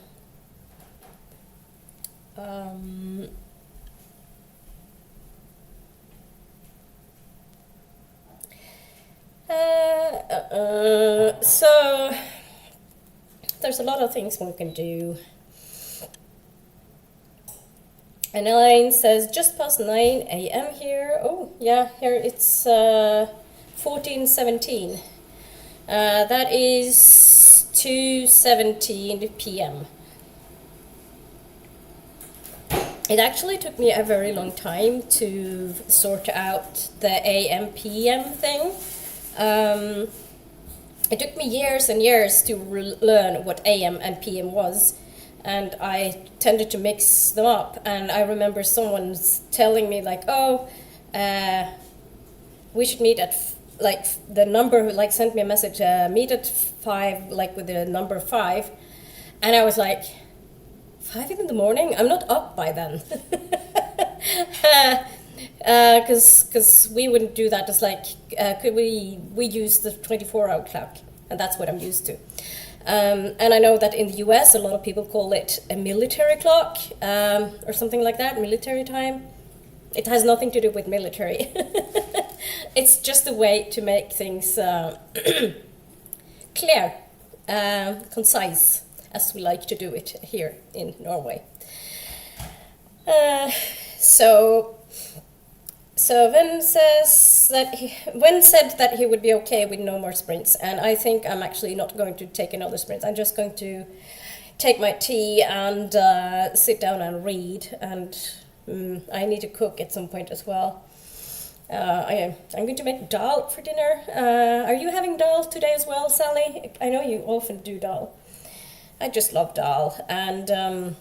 So there's a lot of things we can do. And Elaine says just past 9 a.m. here. Oh yeah, here it's 14:17. That is 2:17 p.m. It actually took me a very long time to sort out the AM PM thing. It took me years and years to learn what AM and PM was, and I tended to mix them up. And I remember someone telling me like, "Oh, we should meet at like the number who like sent me a message, meet at 5, like with the number 5," and I was like, 5 in the morning? I'm not up by then. Because we wouldn't do that. It's like, we use the 24-hour clock, and that's what I'm used to. And I know that in the US, a lot of people call it a military clock, or something like that, military time. It has nothing to do with military. It's just a way to make things clear, concise, as we like to do it here in Norway. So Ven said that he would be okay with no more sprints, and I think I'm actually not going to take another sprint. I'm just going to take my tea and sit down and read, and I need to cook at some point as well. I'm going to make dal for dinner. Are you having dal today as well, Sally? I know you often do dal. I just love dal, and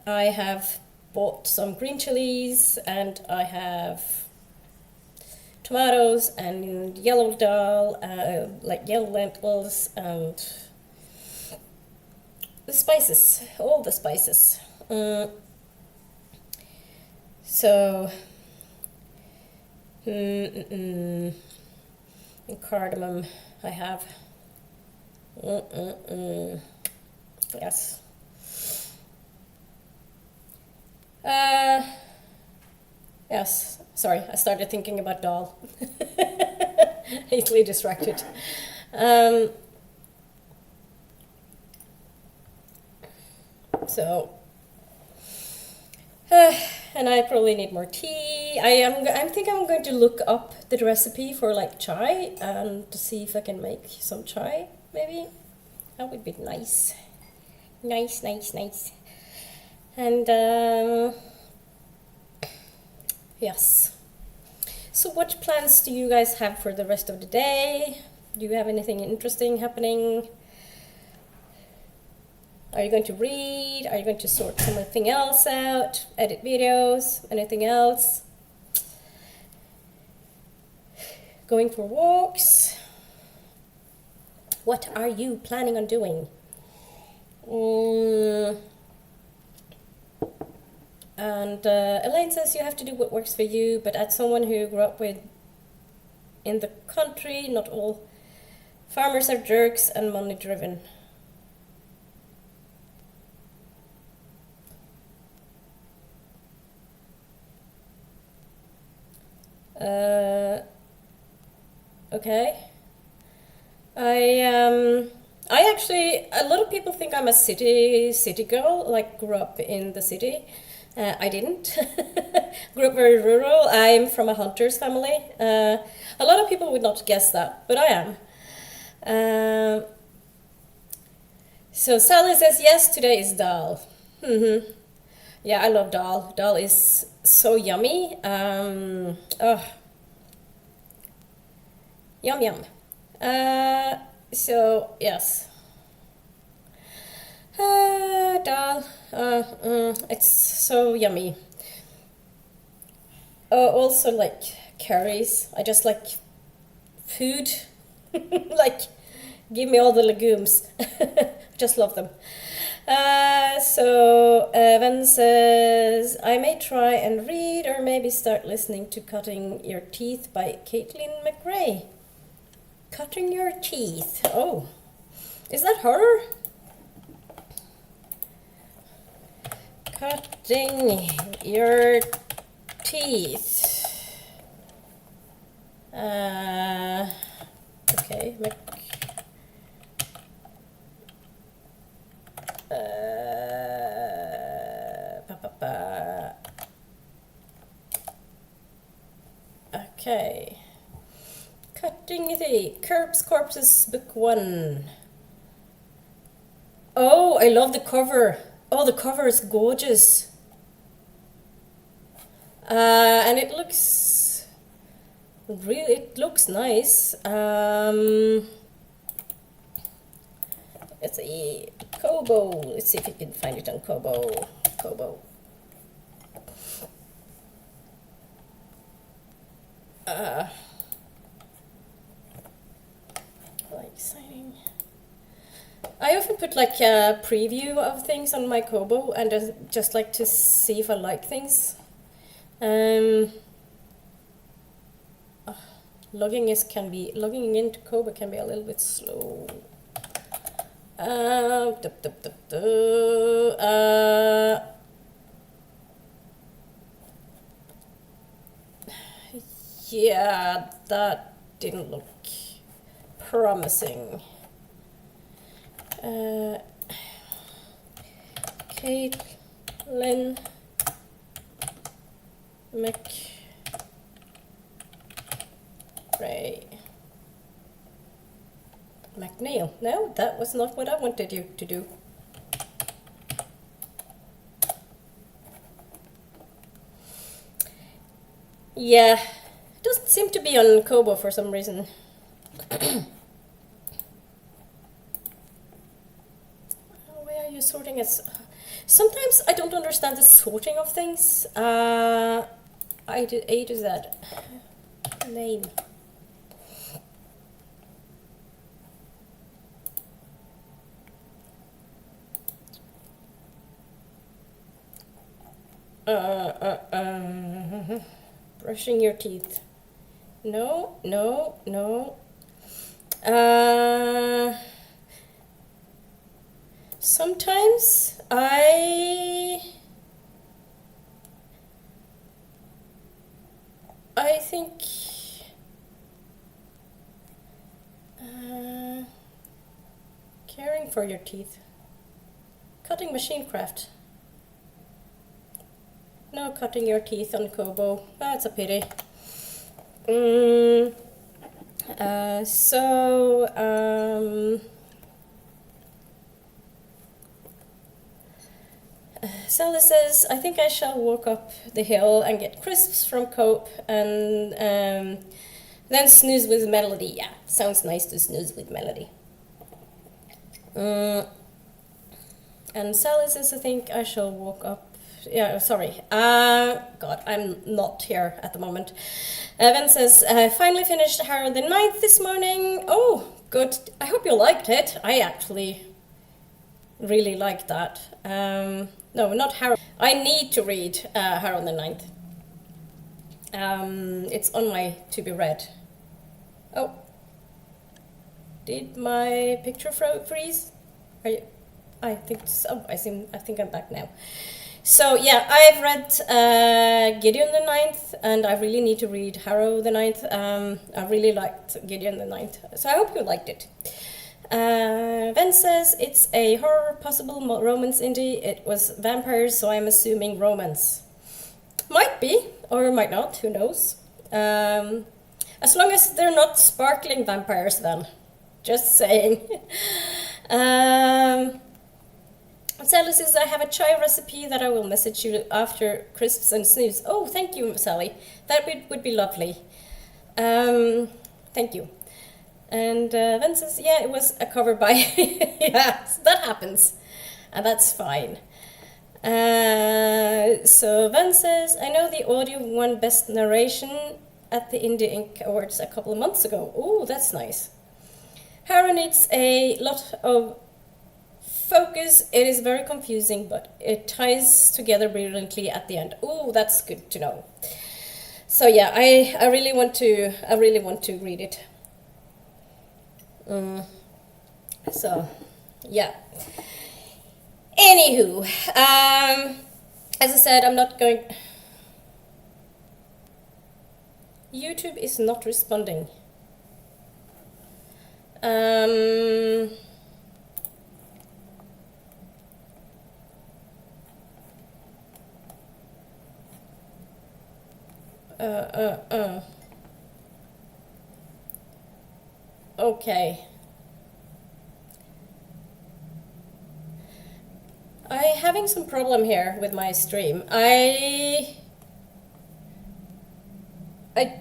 I have bought some green chilies, and I have tomatoes and yellow dal, like yellow lentils, and the spices, all the spices. So, and cardamom I have. Yes. Yes, sorry, I started thinking about dal. Easily distracted. And I probably need more tea. I think I'm going to look up the recipe for like chai and to see if I can make some chai, maybe. That would be nice. Nice. And yes. So what plans do you guys have for the rest of the day? Do you have anything interesting happening? Are you going to read? Are you going to sort something else out? Edit videos? Anything else? Going for walks? What are you planning on doing? And Elaine says you have to do what works for you, but as someone who grew up in the country, not all farmers are jerks and money driven. Okay. I actually, a lot of people think I'm a city girl, like grew up in the city. I didn't. Grew up very rural. I'm from a hunter's family. A lot of people would not guess that, but I am. So Sally says, yes, today is dal. Yeah, I love dal. Dal is so yummy. Oh, yum yum. So yes. Dal. It's so yummy. Also like curries. I just like food. Like, give me all the legumes. Just love them. So Evan says, I may try and read or maybe start listening to Cutting Your Teeth by Caitlin McRae. Cutting Your Teeth. Oh, is that her? Cutting Your Teeth. Okay. Okay. Cutting the Curbs Corpses, book 1. Oh, I love the cover. Oh, the cover is gorgeous. And it looks nice. Let's see, Kobo. Let's see if you can find it on Kobo. Like signing. I often put like a preview of things on my Kobo and just like to see if I like things. Logging into Kobo can be a little bit slow. Yeah, that didn't look promising. Caitlin McNeil. No, that was not what I wanted you to do. Yeah, it doesn't seem to be on Kobo for some reason. Where are you sorting it? Sometimes I don't understand the sorting of things. A to Z. Name. Brushing your teeth. No. Sometimes I think caring for your teeth. Cutting machine craft. No cutting your teeth on Kobo. That's a pity. Sally says, I think I shall walk up the hill and get crisps from Cope and then snooze with Melody. Yeah, sounds nice to snooze with Melody. And Sally says, I think I shall walk up. Yeah, sorry. God, I'm not here at the moment. Evan says, I finally finished Harrow the Ninth this morning. Oh, good. I hope you liked it. I actually really liked that. No, not Harrow. I need to read Harrow the Ninth. It's on my to be read. Oh, did my picture freeze? Are you? I think so. I think I'm back now. So yeah, I've read Gideon the Ninth, and I really need to read Harrow the Ninth. I really liked Gideon the Ninth, so I hope you liked it. Ven says it's a horror possible romance indie. It was vampires, so I'm assuming romance. Might be, or might not, who knows. As long as they're not sparkling vampires then. Just saying. Sally says, I have a chai recipe that I will message you after crisps and snooze. Oh, thank you, Sally. That would be lovely. Thank you. And Ven says, yeah, it was a cover by... yeah, that happens. And that's fine. So Ven says, I know the audio won Best Narration at the Indie Ink Awards a couple of months ago. Oh, that's nice. Harrow needs a lot of focus. It is very confusing, but it ties together brilliantly at the end. Oh, that's good to know. So yeah, I really want to read it. So yeah. Anywho, as I said, I'm not going. YouTube is not responding. Okay. I'm having some problem here with my stream. I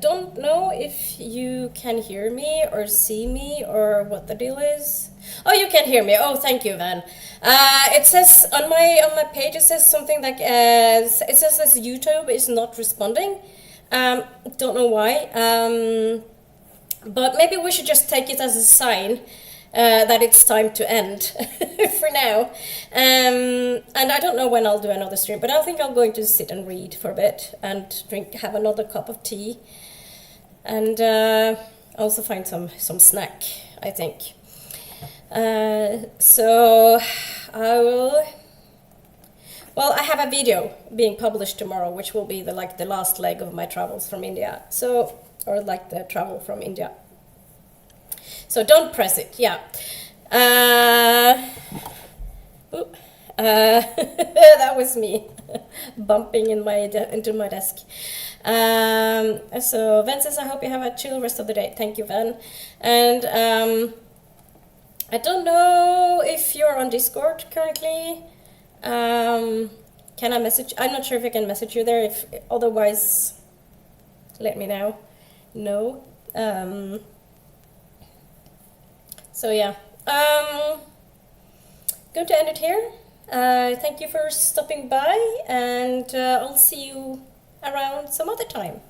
don't know if you can hear me or see me or what the deal is. Oh, you can hear me. Oh, thank you, Van. It says on my page, it says something like it says that YouTube is not responding. Don't know why. But maybe we should just take it as a sign that it's time to end for now. And I don't know when I'll do another stream, but I think I'm going to sit and read for a bit and have another cup of tea, and also find some snack, I think. So I will. Well, I have a video being published tomorrow, which will be the last leg of my travels from India. So, or like the travel from India. So don't press it. Yeah. That was me bumping into my desk. So Ven says, I hope you have a chill rest of the day. Thank you, Ven. And I don't know if you're on Discord currently. Can I message? I'm not sure if I can message you there. If otherwise, let me know. No. So yeah, going to end it here. Thank you for stopping by, and I'll see you around some other time.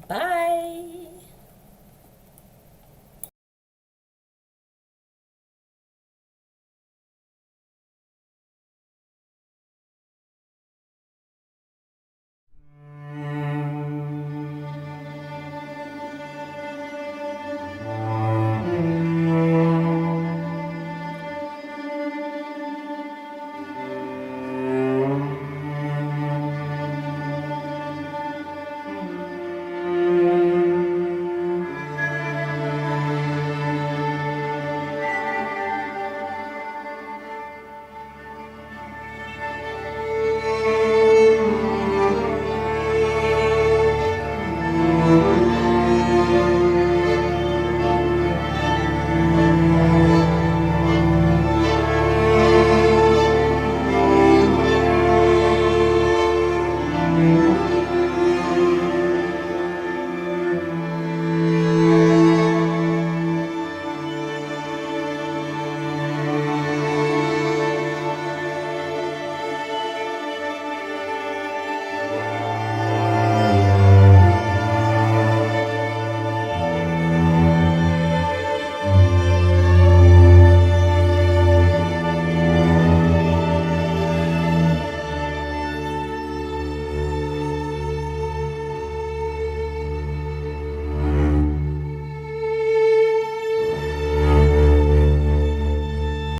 Bye.